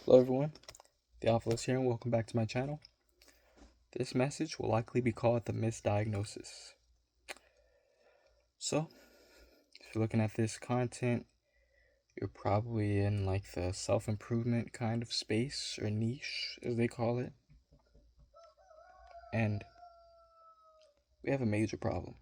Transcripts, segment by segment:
Hello everyone, Theophilus here and welcome back to my channel. This message will likely be called the misdiagnosis. So, if you're looking at this content, you're probably in like the self-improvement kind of space or niche as they call it. And we have a major problem.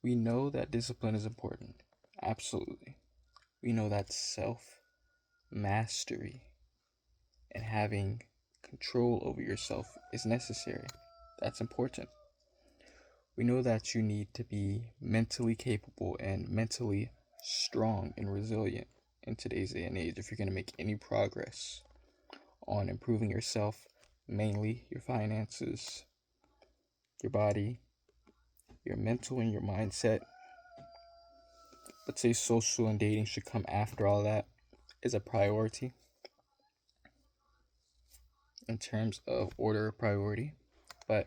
We know that discipline is important. Absolutely. We know that self-mastery and having control over yourself is necessary. That's important. We know that you need to be mentally capable and mentally strong and resilient in today's day and age if you're going to make any progress on improving yourself, mainly your finances, your body, your mental, and your mindset. Let's say social and dating should come after all that is a priority in terms of order of priority, but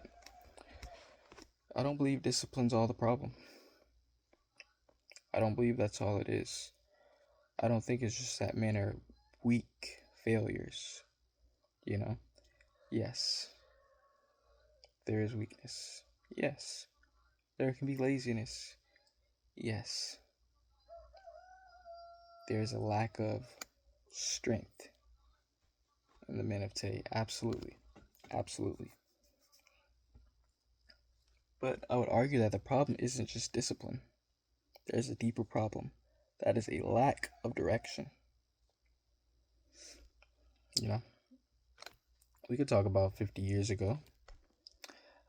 I don't believe discipline's all the problem. I don't believe that's all it is. I don't think it's just that men are weak failures, you know? Yes, there is weakness. Yes, there can be laziness. Yes, there's a lack of strength in the men of today. Absolutely. Absolutely. But I would argue that the problem isn't just discipline. There's a deeper problem. That is a lack of direction. You know, we could talk about 50 years ago.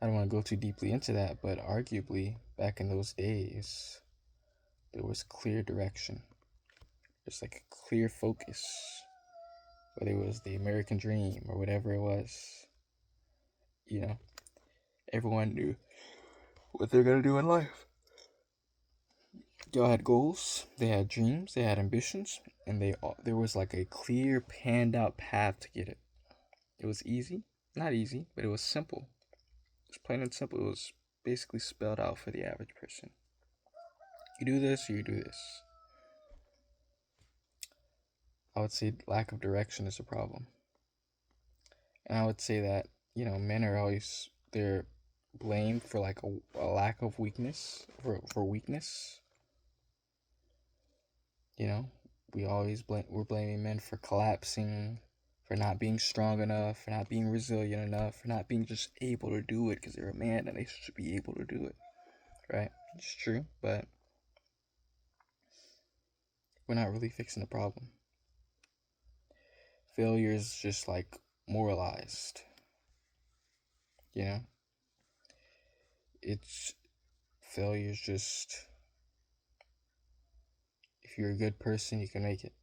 I don't want to go too deeply into that, but arguably, back in those days, there was clear direction. There's like a clear focus, whether it was the American dream or whatever it was. You know, everyone knew what they're gonna do in life. Y'all had goals, they had dreams, they had ambitions, and there was like a clear, panned out path to get it. It was easy, not easy, but it was simple. It was plain and simple. It was basically spelled out for the average person. You do this, or you do this. I would say lack of direction is a problem. And I would say that, men are always, they're blamed for like a lack of weakness, for weakness. You know, we're blaming men for collapsing, for not being strong enough, for not being resilient enough, for not being just able to do it because they're a man and they should be able to do it. Right? It's true, but we're not really fixing the problem. Failure is just like moralized. You know? It's failure is just, if you're a good person, you can make it.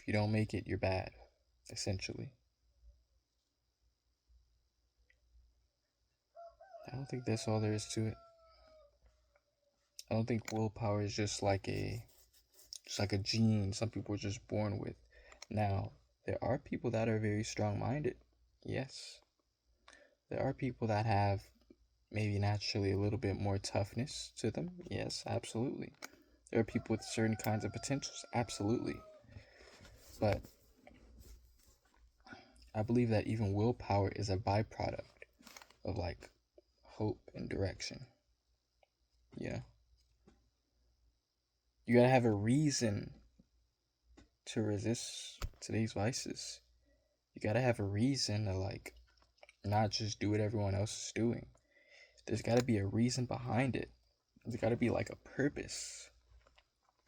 If you don't make it, you're bad, essentially. I don't think that's all there is to it. I don't think willpower is just like a gene some people are just born with. Now, there are people that are very strong-minded. Yes. There are people that have maybe naturally a little bit more toughness to them. Yes, absolutely. There are people with certain kinds of potentials. Absolutely. But I believe that even willpower is a byproduct of like hope and direction. You gotta have a reason to resist today's vices. You gotta have a reason to like not just do what everyone else is doing. There's gotta be a reason behind it. There's gotta be like a purpose.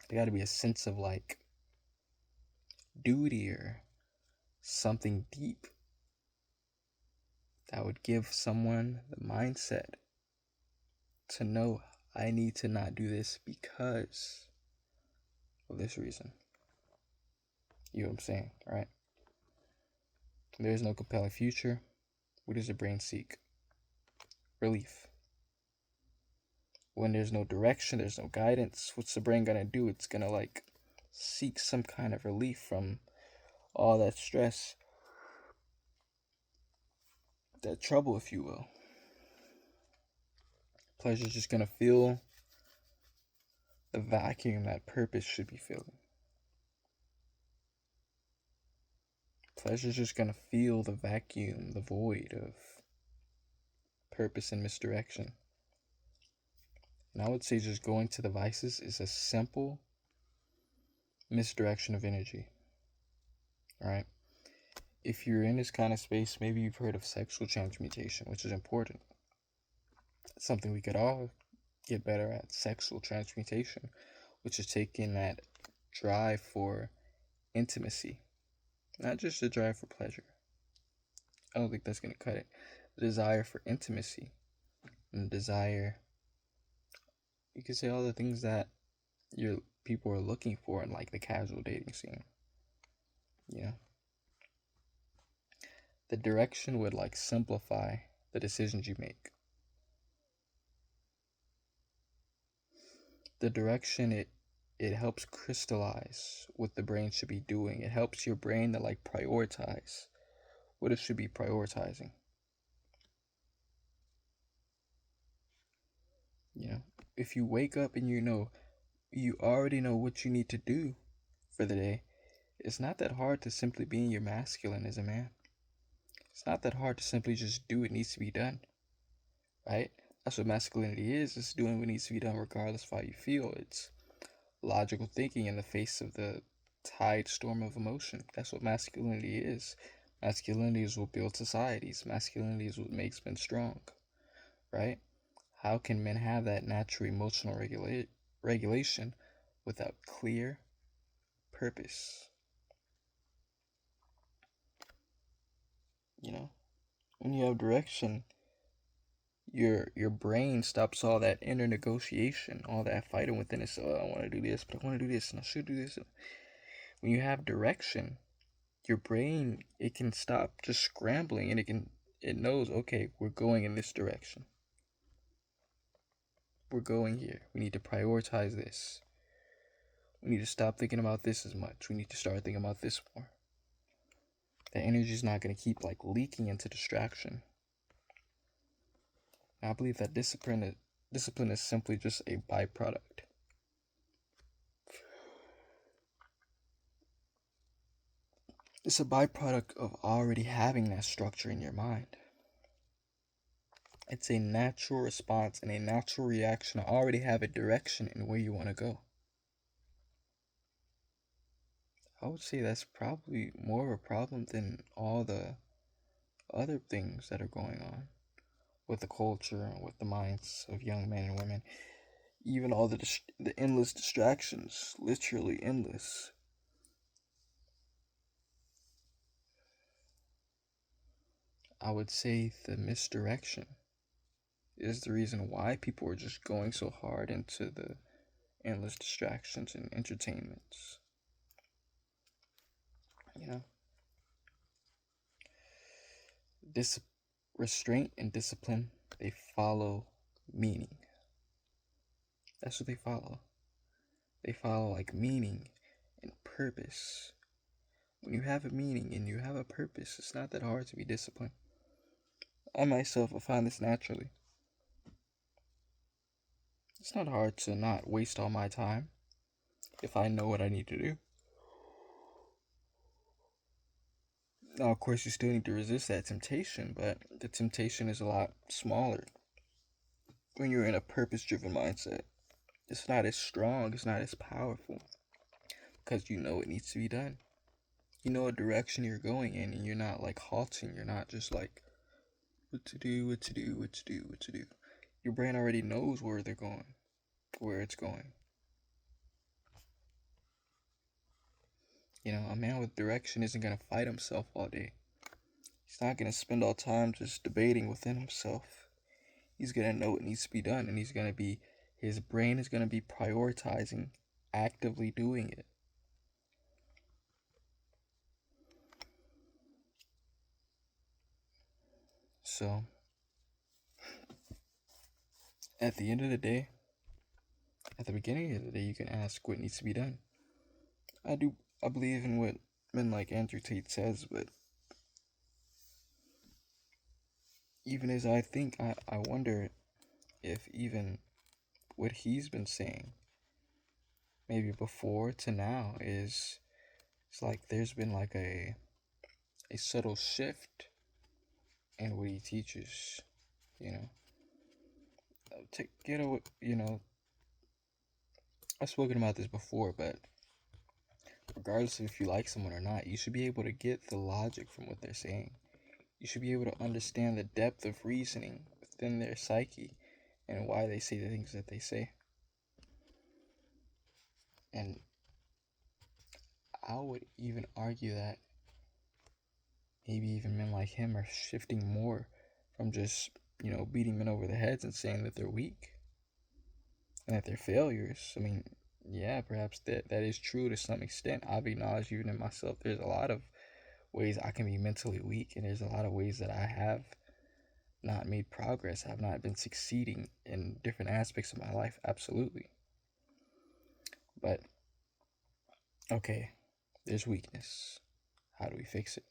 There gotta be a sense of like duty or something deep that would give someone the mindset to know I need to not do this because of this reason. You know what I'm saying, right? There is no compelling future. What does the brain seek? Relief. When there's no direction, there's no guidance, what's the brain gonna do? It's gonna like seek some kind of relief from all that stress, that trouble, if you will. Pleasure's just gonna feel the vacuum that purpose should be filling. Pleasure's just gonna feel the vacuum, the void of purpose and misdirection. And I would say just going to the vices is a simple misdirection of energy. Right? If you're in this kind of space, maybe you've heard of sexual transmutation, which is important. It's something we could all get better at, sexual transmutation, which is taking that drive for intimacy, not just the drive for pleasure. I don't think that's going to cut it. The desire for intimacy and the desire, you could say all the things that your people are looking for in like the casual dating scene. You know, the direction would like simplify the decisions you make. The direction it helps crystallize what the brain should be doing. It helps your brain to like prioritize what it should be prioritizing. You know, if you wake up and you already know what you need to do for the day, it's not that hard to simply be in your masculine as a man. It's not that hard to simply just do what needs to be done, right? That's what masculinity is. It's doing what needs to be done regardless of how you feel. It's logical thinking in the face of the tide storm of emotion. That's what masculinity is. Masculinity is what builds societies. Masculinity is what makes men strong, right? How can men have that natural emotional regulation without clear purpose? You know, when you have direction, your brain stops all that inner negotiation, all that fighting within itself. Oh, I want to do this, but I want to do this, and I should do this. When you have direction, your brain, it can stop just scrambling, and it knows, okay, we're going in this direction. We're going here. We need to prioritize this. We need to stop thinking about this as much. We need to start thinking about this more. The energy is not going to keep like leaking into distraction. I believe that discipline is simply just a byproduct. It's a byproduct of already having that structure in your mind. It's a natural response and a natural reaction to already have a direction in where you want to go. I would say that's probably more of a problem than all the other things that are going on with the culture and with the minds of young men and women. Even all the endless distractions, literally endless. I would say the misdirection is the reason why people are just going so hard into the endless distractions and entertainments. You know, restraint and discipline, they follow meaning. That's what they follow. They follow like meaning and purpose. When you have a meaning and you have a purpose, it's not that hard to be disciplined. I myself will find this naturally. It's not hard to not waste all my time if I know what I need to do. Now, of course, you still need to resist that temptation, but the temptation is a lot smaller when you're in a purpose driven mindset. It's not as strong, it's not as powerful because you know it needs to be done. You know a direction you're going in, and you're not like halting. You're not just like, what to do, what to do, what to do, what to do. Your brain already knows where they're going, where it's going. You know, a man with direction isn't going to fight himself all day. He's not going to spend all time just debating within himself. He's going to know what needs to be done, and his brain is going to be prioritizing actively doing it. So, at the end of the day, at the beginning of the day, you can ask what needs to be done. I believe in what men like Andrew Tate says, but even as I think, I wonder if even what he's been saying maybe before to now is it's like there's been like a subtle shift in what he teaches. You know, to get away. I've spoken about this before, but regardless of if you like someone or not, you should be able to get the logic from what they're saying. You should be able to understand the depth of reasoning within their psyche and why they say the things that they say. And I would even argue that maybe even men like him are shifting more from just, beating men over the heads and saying that they're weak and that they're failures. I mean, yeah, perhaps that is true to some extent. I've acknowledged even in myself there's a lot of ways I can be mentally weak, and there's a lot of ways that I have not made progress. I've not been succeeding in different aspects of my life, absolutely. But, okay, there's weakness. How do we fix it?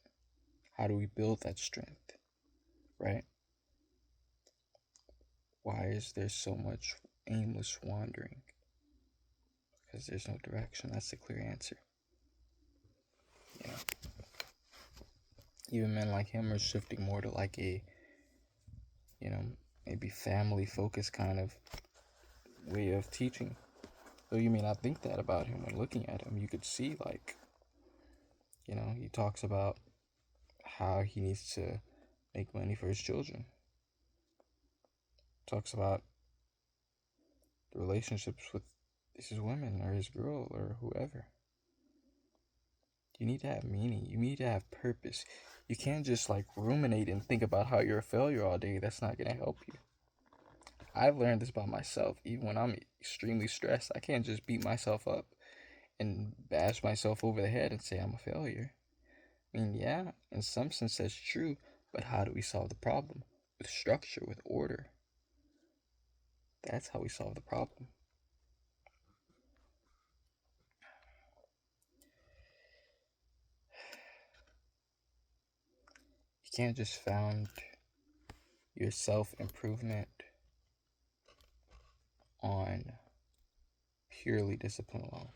How do we build that strength, right? Why is there so much aimless wandering? Because there's no direction. That's the clear answer. Even men like him are shifting more to like a, maybe family focused kind of way of teaching. Though you may not think that about him when looking at him. You could see, like, he talks about how he needs to make money for his children. Talks about the relationships with his women or his girl or whoever. You need to have meaning. You need to have purpose. You can't just like ruminate and think about how you're a failure all day. That's not going to help you. I've learned this about myself. Even when I'm extremely stressed, I can't just beat myself up and bash myself over the head and say I'm a failure. I mean, yeah, in some sense that's true, but how do we solve the problem? With structure, with order. That's how we solve the problem. You can't just found your self-improvement on purely discipline alone.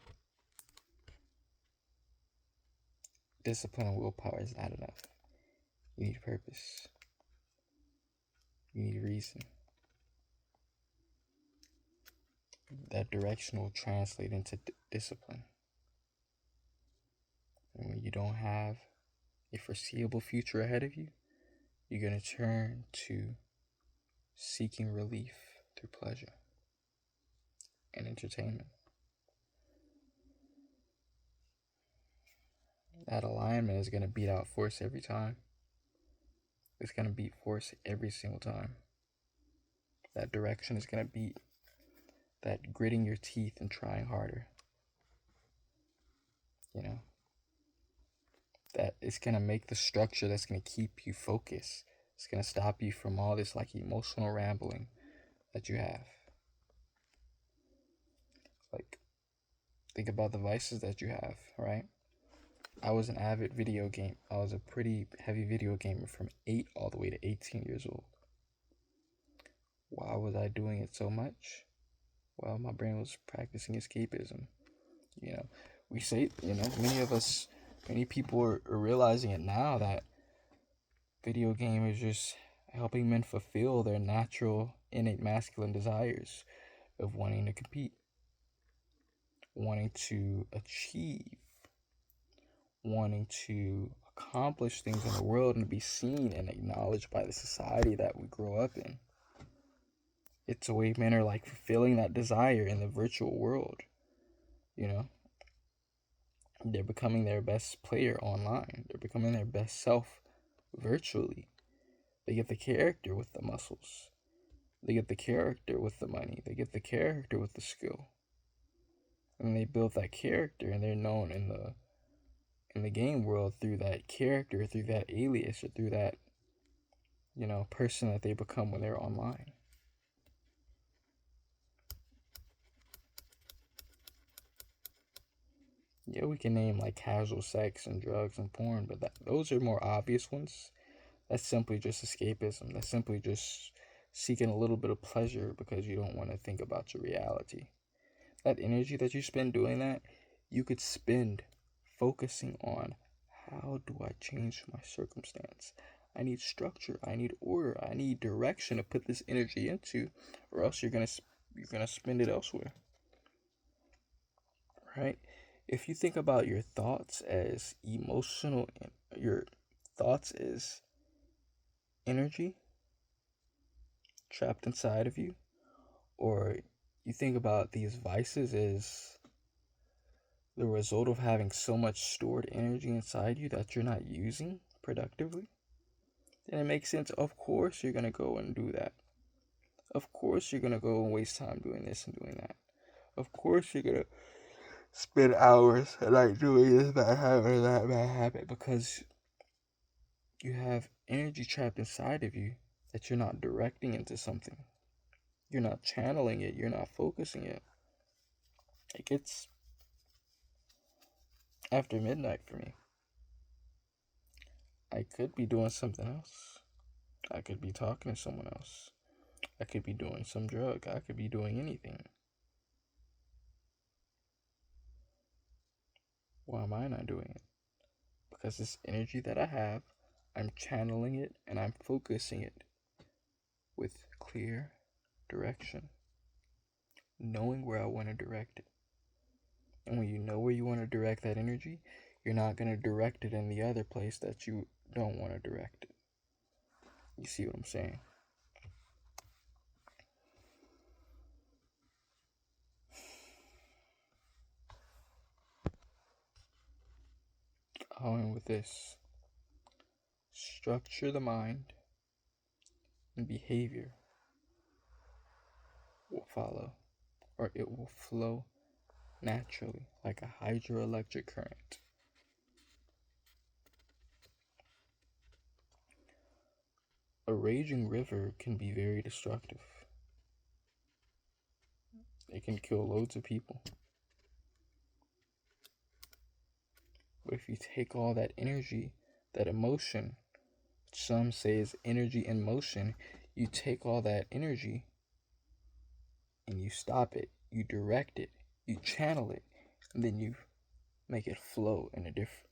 Discipline and willpower is not enough. You need purpose. You need reason. That direction will translate into discipline. And when you don't have a foreseeable future ahead of you, you're going to turn to seeking relief through pleasure and entertainment. That alignment is going to beat out force every time. It's going to beat force every single time. That direction is going to beat that gritting your teeth and trying harder. That it's going to make the structure that's going to keep you focused. It's going to stop you from all this like emotional rambling that you have. Like, think about the vices that you have, right? I was an avid video game. I was a pretty heavy video gamer from 8 all the way to 18 years old. Why was I doing it so much? Well, my brain was practicing escapism. We say, many people are realizing it now that video game is just helping men fulfill their natural, innate masculine desires of wanting to compete, wanting to achieve, wanting to accomplish things in the world and be seen and acknowledged by the society that we grow up in. It's a way men are like fulfilling that desire in the virtual world. They're becoming their best player online. They're becoming their best self virtually. They get the character with the muscles. They get the character with the money. They get the character with the skill. And they build that character, and they're known in the game world through that character, through that alias, or through that, person that they become when they're online. Yeah, we can name like casual sex and drugs and porn, but those are more obvious ones. That's simply just escapism. That's simply just seeking a little bit of pleasure because you don't want to think about your reality. that energy that you spend doing that, you could spend focusing on, how do I change my circumstance? I need structure, I need order, I need direction to put this energy into, or else you're gonna spend it elsewhere. Right? If you think about your thoughts as emotional, your thoughts as energy trapped inside of you, or you think about these vices as the result of having so much stored energy inside you that you're not using productively, then it makes sense. Of course, you're going to go and do that. Of course, you're going to go and waste time doing this and doing that. Of course, you're going to spend hours a night doing this bad habit or that bad habit, because you have energy trapped inside of you that you're not directing into something. You're not channeling it. You're not focusing it. It gets after midnight for me. I could be doing something else. I could be talking to someone else. I could be doing some drug. I could be doing anything. Why am I not doing it? Because this energy that I have, I'm channeling it and I'm focusing it with clear direction, knowing where I want to direct it. And when you know where you want to direct that energy, you're not going to direct it in the other place that you don't want to direct it. You see what I'm saying? I'll end with this. Structure the mind and behavior will follow, or it will flow naturally like a hydroelectric current. A raging river can be very destructive. It can kill loads of people. But if you take all that energy, that emotion, which some say is energy in motion, you take all that energy and you stop it, you direct it, you channel it, and then you make it flow in a different,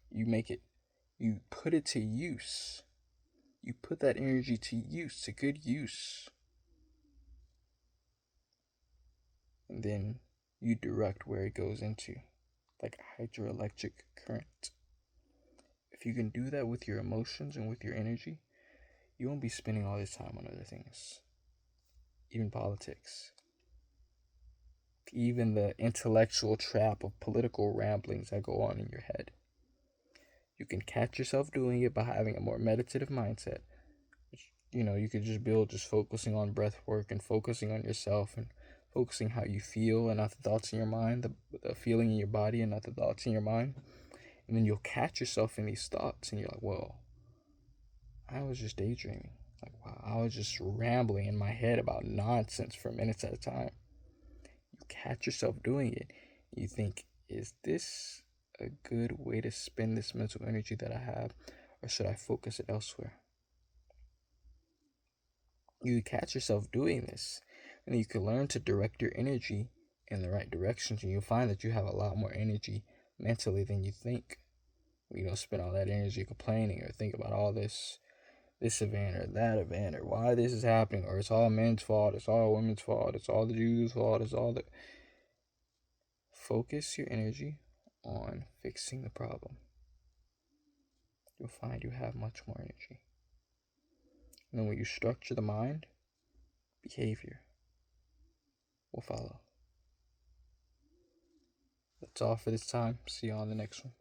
you put it to use. You put that energy to use, to good use. And then you direct where it goes into, like a hydroelectric current. If you can do that with your emotions and with your energy, you won't be spending all this time on other things. Even politics. Even the intellectual trap of political ramblings that go on in your head. You can catch yourself doing it by having a more meditative mindset. You could just build just focusing on breath work and focusing on yourself and focusing how you feel and not the thoughts in your mind, the feeling in your body and not the thoughts in your mind. And then you'll catch yourself in these thoughts and you're like, whoa, I was just daydreaming. Like, wow, I was just rambling in my head about nonsense for minutes at a time. You catch yourself doing it. You think, is this a good way to spend this mental energy that I have, or should I focus it elsewhere? You catch yourself doing this, and you can learn to direct your energy in the right directions, and you'll find that you have a lot more energy mentally than you think. You don't spend all that energy complaining or think about all this event or that event or why this is happening, or it's all men's fault, it's all women's fault, it's all the Jews' fault, it's all the... Focus your energy on fixing the problem. You'll find you have much more energy. And then when you structure the mind, behavior will follow. That's all for this time. See you on the next one.